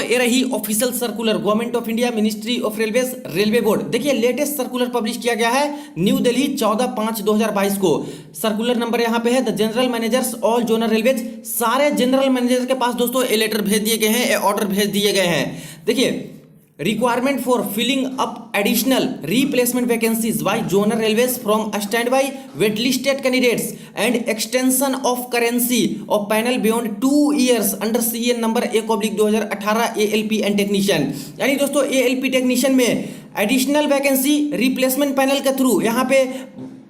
ये रही official circular government of India ministry of railways railway board. देखिए latest circular publish किया गया है न्यू दिल्ली 14/5/2022 को। सर्कुलर नंबर यहाँ पे है the general managers all zonal railways. सारे जनरल मैनेजर के पास दोस्तों ये लेटर भेज दिए गए हैं, ये ऑर्डर भेज दिए गए हैं। देखिए requirement for filling up additional replacement vacancies by zonal railways from stand by wait listed candidates and extension of currency of panel beyond 2 years under CN number 1/2018 ALP and technician. यानी दोस्तों ALP technician में additional vacancy replacement panel के through यहाँ पे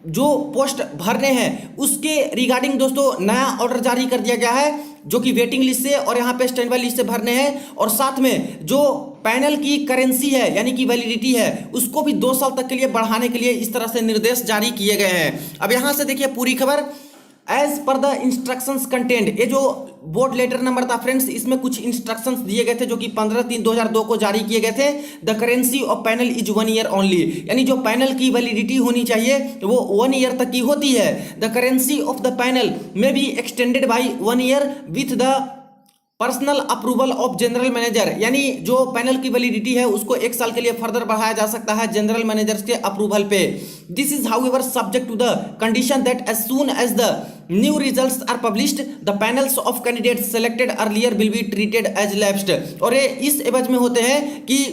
जो post भरने हैं उसके रिगार्डिंग दोस्तों नया ऑर्डर जारी कर दिया गया है, जो कि वेटिंग लिस्ट से और यहाँ पे स्टैंड बाय लिस्ट से भरने हैं। और साथ में जो पैनल की करेंसी है यानी कि वैलिडिटी है उसको भी 2 साल तक के लिए बढ़ाने के लिए इस तरह से निर्देश जारी किए गए हैं। अब यहाँ से देखिए पूरी खबर। As per the instructions content, ये जो बोर्ड लेटर नंबर था फ्रेंड्स, इसमें कुछ इंस्ट्रक्शंस दिए गए थे जो कि 15/3/2002 को जारी किए गए थे। The currency of panel is 1 year only, यानी जो पैनल की वैलिडिटी होनी चाहिए वो 1 year तक की होती है। The currency of the panel में be extended by 1 year with the personal approval of general manager, यानी जो पैनल की वैलिडिटी है उसको 1 साल के लिए फर्दर बढ़ाया जा सकता है जनरल मैनेजर्स के अप्रूवल पे। This is however subject to the condition that as soon as the new results are published the panels of candidates selected earlier will be treated as lapsed. और ये इस एवज में होते हैं कि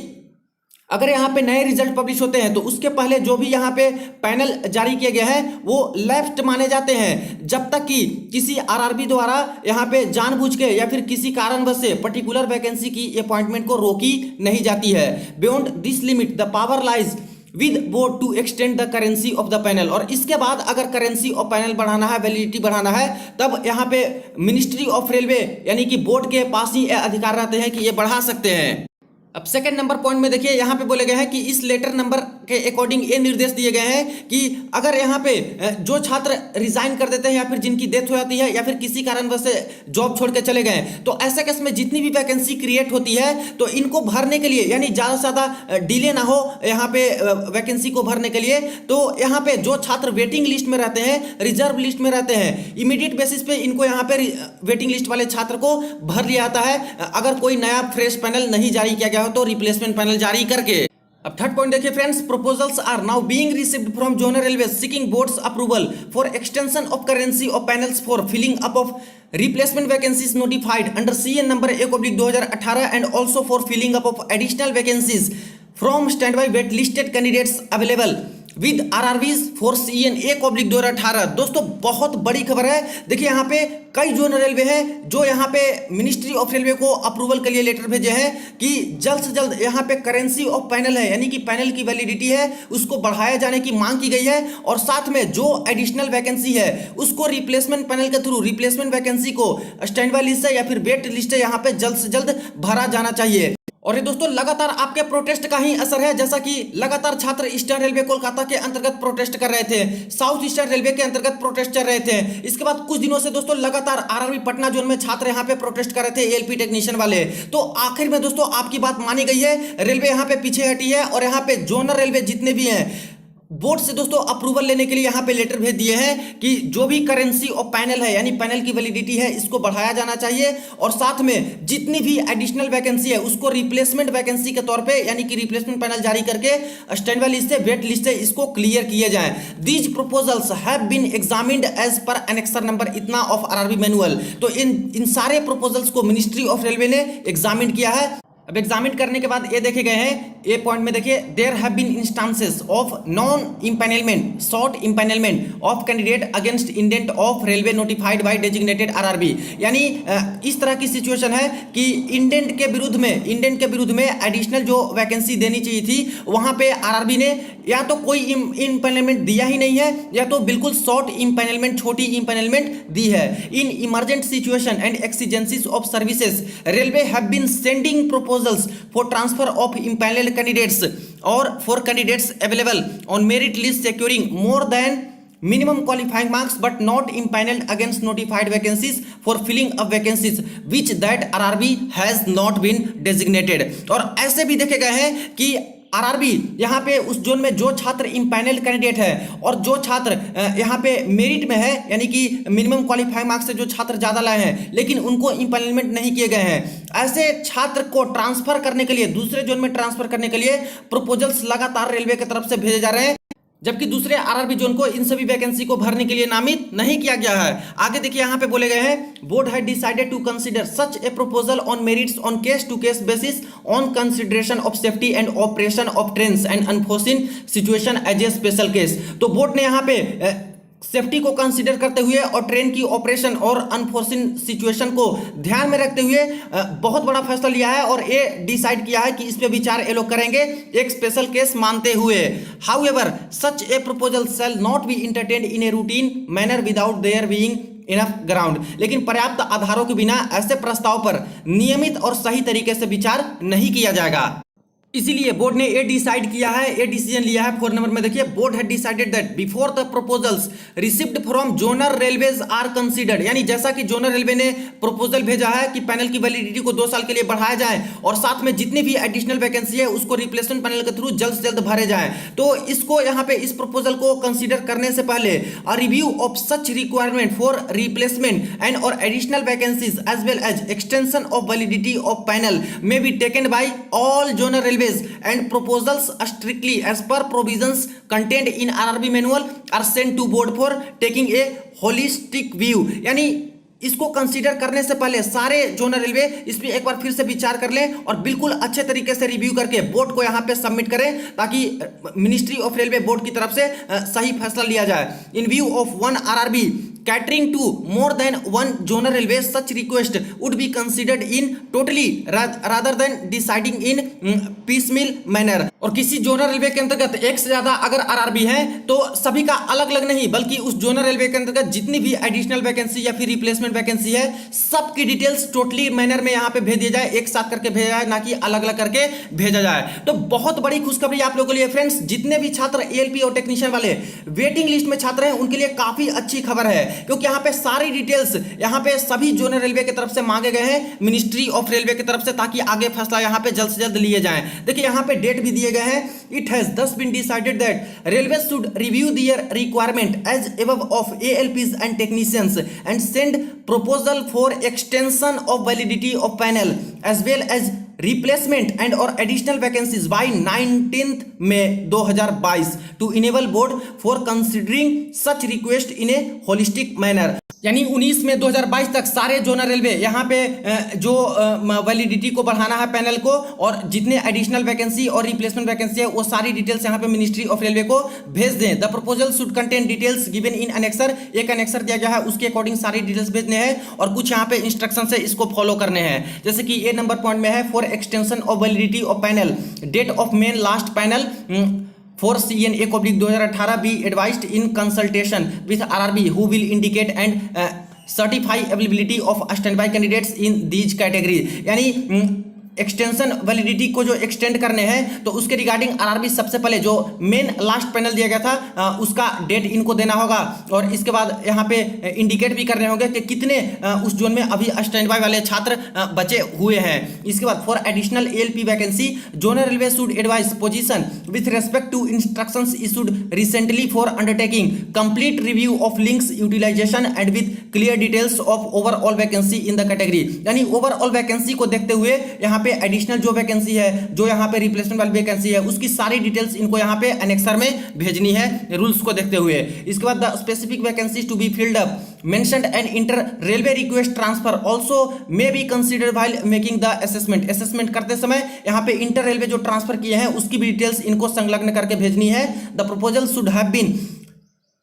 अगर यहाँ पे नए रिजल्ट पब्लिश होते हैं तो उसके पहले जो भी यहाँ पे पैनल जारी किए गए हैं वो लैप्स्ड माने जाते हैं, जब तक कि किसी RRB द्वारा यहाँ पे जानबूझ के या फिर किसी कारणवश से पर्टिकुलर वैकेंसी की अपॉइंटमेंट को रोकी नहीं जाती है। Beyond this limit the power lies with board to extend the currency of the panel. और इसके बाद अगर करेंसी ऑफ पैनल बढ़ाना है, वैलिडिटी बढ़ाना है, तब यहाँ पे मिनिस्ट्री ऑफ रेलवे यानी कि बोर्ड के पास ही अधिकार रहते हैं कि ये बढ़ा सकते हैं। अब सेकंड नंबर पॉइंट में देखिए यहाँ पे बोले गए हैं कि इस लेटर नंबर के अकॉर्डिंग ये निर्देश दिए गए हैं कि अगर यहाँ पे जो छात्र रिजाइन कर देते हैं या फिर जिनकी डेथ हो जाती है या फिर किसी कारणवश से जॉब छोड़ के चले गए तो ऐसे केस में जितनी भी वैकेंसी क्रिएट होती है तो इनको भरने के लिए यानी ज़्यादा से ज़्यादा डिले ना हो यहाँ पे वैकेंसी को भरने के लिए, तो यहाँ पे जो छात्र वेटिंग लिस्ट में रहते हैं, रिजर्व लिस्ट में रहते हैं, इमीडिएट बेसिस पे इनको यहाँ पे वेटिंग लिस्ट वाले छात्र को भर लिया जाता है अगर कोई नया फ्रेश पैनल नहीं जारी किया गया तो रिप्लेसमेंट पैनल जारी करके। अब थर्ड पॉइंट देखिए friends, proposals are now being received from zonal railway seeking boards approval for extension of currency of panels for filling up of replacement vacancies notified under CN number 1/2018 and also for filling up of additional vacancies from stand by wait listed candidates available with RRBs for CN 1/2018। दोस्तों बहुत बड़ी खबर है। देखिए यहाँ पे कई zonal railway हैं जो यहाँ पे मिनिस्ट्री ऑफ रेलवे को अप्रूवल के लिए लेटर भेजे हैं कि जल्द से जल्द यहाँ पे करेंसी ऑफ पैनल है यानी कि पैनल की वैलिडिटी है उसको बढ़ाया जाने की मांग की गई है, और साथ में जो एडिशनल वैकेंसी है उसको रिप्लेसमेंट पैनल के थ्रू रिप्लेसमेंट वैकेंसी को स्टैंड बाय लिस्ट से या फिर वेट लिस्ट से यहाँ पे जल्द से जल्द भरा जाना चाहिए। और ये दोस्तों लगातार आपके प्रोटेस्ट का ही असर है, जैसा कि लगातार छात्र ईस्टर्न रेलवे कोलकाता के अंतर्गत प्रोटेस्ट कर रहे थे, साउथ ईस्टर्न रेलवे के अंतर्गत प्रोटेस्ट चल रहे थे। इसके बाद कुछ दिनों से दोस्तों लगातार RRB पटना जोन में छात्र यहाँ पे प्रोटेस्ट कर रहे थे ALP टेक्नीशियन वाले। तो आखिर में दोस्तों आपकी बात मानी गई है, रेलवे यहाँ पे पीछे हटी है और यहाँ पे जोनल रेलवे जितने भी हैं बोर्ड से दोस्तों अप्रूवल लेने के लिए यहाँ पे लेटर भेज दिए हैं कि जो भी करेंसी ऑफ पैनल है यानी पैनल की वैलिडिटी है इसको बढ़ाया जाना चाहिए, और साथ में जितनी भी एडिशनल वैकेंसी है उसको रिप्लेसमेंट वैकेंसी के तौर पे यानी कि रिप्लेसमेंट पैनल जारी करके स्टैंड बाय लिस्ट से वेट लिस्ट से इसको क्लियर किए जाएं। These proposals have been examined as per annexure number इतना ऑफ RRB मैनुअल। तो इन सारे प्रपोजल्स को मिनिस्ट्री ऑफ रेलवे ने एग्जामिन किया है। अब एग्जामिन करने के बाद ये देखे गए हैं, ए पॉइंट में देखिए there have been instances of non empanelment short empanelment of candidate against indent of railway notified by designated RRB। यानी इस तरह की सिचुएशन है कि इंडेंट के विरुद्ध में एडिशनल जो वैकेंसी देनी चाहिए थी वहां पे RRB ने या तो कोई इम्पैनलमेंट दिया ही नहीं है या तो बिल्कुल शॉर्ट इम्पैनलमेंट छोटी इम्पैनलमेंट दी है। In emergent situation and exigencies of services railway have been sending proposals for transfer of impaneled candidates or for candidates available on merit list securing more than minimum qualifying marks but not impaneled against notified vacancies for filling up vacancies which that RRB has not been designated। और ऐसे भी देखे गए हैं कि RRB यहाँ पे उस जोन में जो छात्र इम्पैनल्ड कैंडिडेट है और जो छात्र यहाँ पे मेरिट में है, यानी कि मिनिमम क्वालिफाइंग मार्क्स से जो छात्र ज्यादा लाए हैं लेकिन उनको इम्पैनलमेंट नहीं किए गए हैं, ऐसे छात्र को ट्रांसफर करने के लिए, दूसरे जोन में ट्रांसफर करने के लिए प्रपोजल्स लगातार रेलवे की तरफ से भेजे जा रहे हैं, जबकि दूसरे आरआरबी जोन को इन सभी वैकेंसी को भरने के लिए नामित नहीं किया गया है। आगे देखिए यहाँ पे बोले गए हैं, board had decided to consider such a proposal on merits on case to case basis on consideration of safety and operation of trains and unforeseen situation as a special case. तो बोर्ड ने यहाँ पे safety को consider करते हुए और train की operation और अनफोर्सिन सिचुएशन को ध्यान में रखते हुए बहुत बड़ा फैसला लिया है और ये डिसाइड किया है कि इस पे विचार ये लोग करेंगे एक स्पेशल केस मानते हुए। However such a proposal shall not be entertained in a routine manner without their being enough ground. लेकिन पर्याप्त आधारों के बिना ऐसे प्रस्ताव पर नियमित और सही तरीके से विचार नहीं किया जाएगा। इसीलिए बोर्ड ने ये डिसाइड किया है, ये डिसीजन लिया है 4 नंबर में। देखिए, board had decided that before the proposals received from zonal railways are considered, यानी जैसा कि जोनल रेलवे ने प्रपोजल भेजा है कि पैनल की वैलिडिटी को 2 साल के लिए बढ़ाया जाए और साथ में जितनी भी एडिशनल वैकेंसी है उसको रिप्लेसमेंट पैनल के थ्रू जल्द से जल्द भरे जाए, तो इसको यहाँ पे इस प्रपोजल को कंसीडर करने से पहले a review of such requirement for replacement and और additional vacancies as well as extension of validity of panel may be taken by all zonal railway and proposals strictly as per provisions contained in RRB manual are sent to board for taking a holistic view। यानी इसको consider करने से पहले सारे zonal railway इस पे एक बार फिर से विचार कर लें और बिल्कुल अच्छे तरीके से रिव्यू करके बोर्ड को यहाँ पे सबमिट करें ताकि मिनिस्ट्री ऑफ रेलवे बोर्ड की तरफ से सही फैसला लिया जाए। इन view of one RRB catering to more than one zonal railway, such request would be considered in totally rather than deciding in piecemeal manner। और किसी जोनल रेलवे के अंतर्गत एक से ज्यादा अगर आरआरबी है तो सभी का अलग अलग नहीं, बल्कि उस जोनल रेलवे के अंतर्गत जितनी भी एडिशनल वैकेंसी या फिर रिप्लेसमेंट वैकेंसी है सबकी डिटेल्स टोटली मैनर में यहाँ पे भेज दिया जाए, एक साथ करके भेजा जाए, ना कि अलग अलग करके भेजा जाए। तो बहुत बड़ी खुशखबरी आप लोगों के लिए फ्रेंड्स, जितने भी छात्र एएलपी और टेक्नीशियन वाले वेटिंग लिस्ट में छात्र हैं उनके लिए काफी अच्छी खबर है, क्योंकि यहाँ पे सारी डिटेल्स यहाँ पे सभी जोनल रेलवे की तरफ से मांगे गए हैं मिनिस्ट्री ऑफ रेलवे की तरफ से, ताकि आगे फैसला यहाँ पे जल्द से जल्द लिए जाएं। देखिए यहाँ पे डेट भी दिए गए हैं, it has thus been decided that railway should review their requirement as above of ALPs and technicians and send proposal for extension of validity of panel as well as replacement and or additional vacancies by 19th May 2022 to enable board for considering such request in a holistic manner। यानी 19 मई 2022 तक सारे zonal railway यहाँ पे जो validity को बढ़ाना है panel को और जितने एडिशनल वैकेंसी और रिप्लेसमेंट वैकेंसी है वो सारी डिटेल्स यहाँ पे मिनिस्ट्री ऑफ रेलवे को भेज दें। The proposal should contain details given in annexure, एक अनेक्सर दिया गया है उसके अकॉर्डिंग सारी डिटेल्स भेजने हैं और कुछ यहाँ पे इंस्ट्रक्शन से इसको फॉलो करने हैं। जैसे कि ए नंबर पॉइंट में है, for extension of validity of panel, date of main last panel for CNA/2018 be advised in consultation with RRB who will indicate and certify availability of standby candidates in these categories। यानी extension validity को जो extend करने हैं तो उसके regarding RRB सबसे पहले जो मेन लास्ट पैनल दिया गया था उसका डेट इनको देना होगा और इसके बाद यहाँ पे इंडिकेट भी करने होंगे कि कितने उस जोन में अभी स्टैंड बाय वाले छात्र बचे हुए हैं। इसके बाद for additional ALP vacancy zonal railway should advise position with respect to instructions issued recently for undertaking complete review of links utilization and with clear details of overall vacancy in the category. यानी overall vacancy को देखते हुए यहाँ पे additional जो vacancy है, जो यहाँ पे रिप्लेसमेंट वाली वैकेंसी है, उसकी सारी डिटेल्स इनको यहाँ पे एनेक्सर में भेजनी है रूल्स को देखते हुए। इसके बाद the specific vacancies to be filled up mentioned and inter railway request transfer also may be considered while making the assessment. Assessment करते समय यहाँ पे इंटर रेलवे जो ट्रांसफर किए हैं उसकी भी डिटेल्स इनको संलग्न करके भेजनी है। The proposal should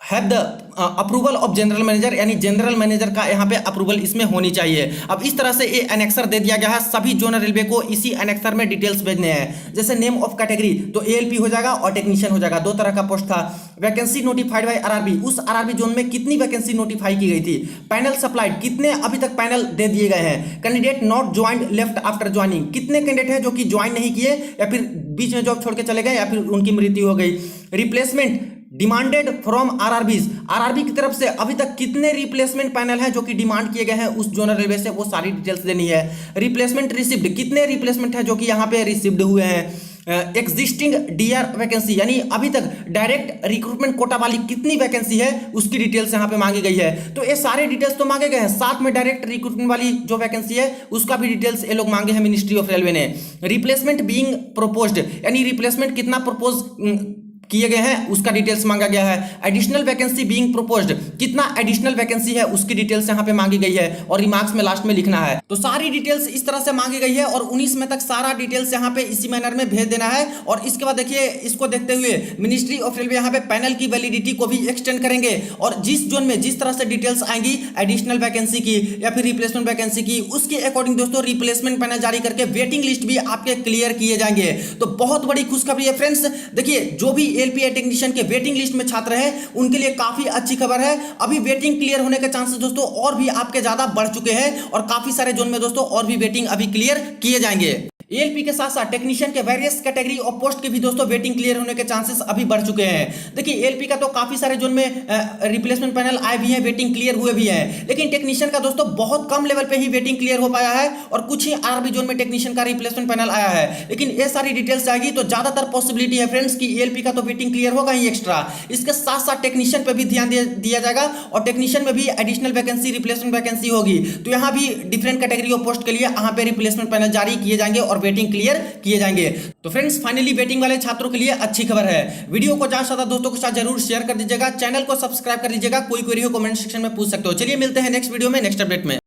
have the approval of general manager, यानी जनरल मैनेजर का यहाँ पे अप्रूवल इसमें होनी चाहिए। अब इस तरह से ये एनेक्सर दे दिया गया है, सभी जोनल रेलवे को इसी एनेक्सर में डिटेल्स भेजने हैं। जैसे नेम ऑफ कैटेगरी तो एएलपी हो जाएगा और टेक्नीशियन हो जाएगा, 2 तरह का पोस्ट था। वैकेंसी नोटिफाइड बाय आरआरबी, उस आरआरबी जोन में कितनी वैकेंसी नोटिफाई की गई थी। पैनल सप्लाइड, कितने अभी तक पैनल दे दिए गए हैं। Candidate not joined left after joining, कितने कैंडिडेट हैं जो कि ज्वाइन नहीं किए या फिर बीच में जॉब छोड़ के चले गए या फिर उनकी मृत्यु हो गई। Replacement demanded from RRBs, RRB की तरफ से अभी तक कितने रिप्लेसमेंट पैनल हैं जो कि डिमांड किए गए हैं उस जोनल रेलवे से, वो सारी डिटेल्स देनी है। रिप्लेसमेंट रिसीव्ड, कितने रिप्लेसमेंट है जो कि यहाँ पे रिसीव्ड हुए हैं। एग्जिस्टिंग डीआर वैकेंसी यानी अभी तक डायरेक्ट रिक्रूटमेंट कोटा वाली कितनी वैकेंसी है उसकी डिटेल्स यहाँ पे मांगी गई है। तो ये सारे डिटेल्स तो मांगे गए हैं, साथ में डायरेक्ट रिक्रूटमेंट वाली जो वैकेंसी है उसका भी डिटेल्स ये लोग मांगे हैं मिनिस्ट्री ऑफ रेलवे ने। रिप्लेसमेंट बीइंग प्रोपोज्ड यानी रिप्लेसमेंट कितना प्रपोज किए गए हैं उसका डिटेल्स मांगा गया है। एडिशनल वैकेंसी बीइंग प्रोपोज्ड कितना एडिशनल वैकेंसी है उसकी डिटेल्स यहाँ पे मांगी गई है और रिमार्क्स में लास्ट में लिखना है। तो सारी डिटेल्स इस तरह से मांगी गई है और 19 में तक सारा डिटेल्स यहाँ पे इसी मैनर में भेज देना है। और इसके बाद देखिए इसको देखते हुए मिनिस्ट्री ऑफ रेलवे यहाँ पे पैनल की वैलिडिटी को भी एक्सटेंड करेंगे और जिस जोन में जिस तरह से डिटेल्स आएंगी एडिशनल वैकेंसी की या फिर रिप्लेसमेंट वैकेंसी की उसके अकॉर्डिंग दोस्तों रिप्लेसमेंट पैनल जारी करके वेटिंग लिस्ट भी आपके क्लियर किए जाएंगे। तो बहुत बड़ी खुशखबरी है फ्रेंड्स। देखिए जो भी एलपीए टेक्नीशियन के वेटिंग लिस्ट में छात्र हैं उनके लिए काफी अच्छी खबर है। अभी वेटिंग क्लियर होने के चांसेस दोस्तों और भी आपके ज्यादा बढ़ चुके हैं और काफी सारे जोन में दोस्तों और भी वेटिंग अभी क्लियर किए जाएंगे। एएलपी के साथ साथ टेक्नीशियन के वेरियस कैटेगरी और पोस्ट के भी दोस्तों वेटिंग क्लियर होने के चांसेस अभी बढ़ चुके हैं। देखिए एएलपी का तो काफी सारे जोन में रिप्लेसमेंट पैनल आए भी हैं, वेटिंग क्लियर हुए भी हैं, लेकिन टेक्नीशियन का दोस्तों बहुत कम लेवल पे ही वेटिंग क्लियर हो पाया है और कुछ ही आरबी जोन में टेक्नीशियन का रिप्लेसमेंट पैनल आया है। लेकिन ये सारी डिटेल्स आएगी तो ज्यादातर पॉसिबिलिटी है फ्रेंड्स की एएलपी का तो वेटिंग क्लियर होगा ही एक्स्ट्रा, इसके साथ साथ टेक्नीशियन पे भी ध्यान दिया जाएगा और टेक्नीशियन में भी एडिशनल वैकेंसी रिप्लेसमेंट वैकेंसी होगी। तो यहाँ भी डिफरेंट कैटेगरी ऑफ पोस्ट के लिए यहाँ पे रिप्लेसमेंट पैनल जारी किए जाएंगे और वेटिंग क्लियर किए जाएंगे। तो फ्रेंड्स फाइनली वेटिंग वाले छात्रों के लिए अच्छी खबर है। वीडियो को ज्यादा से ज्यादा दोस्तों के साथ जरूर शेयर कर दीजिएगा, चैनल को सब्सक्राइब कर लीजिएगा, कोई क्वेरी हो कमेंट सेक्शन में पूछ सकते हो। चलिए मिलते हैं नेक्स्ट वीडियो में नेक्स्ट अपडेट में।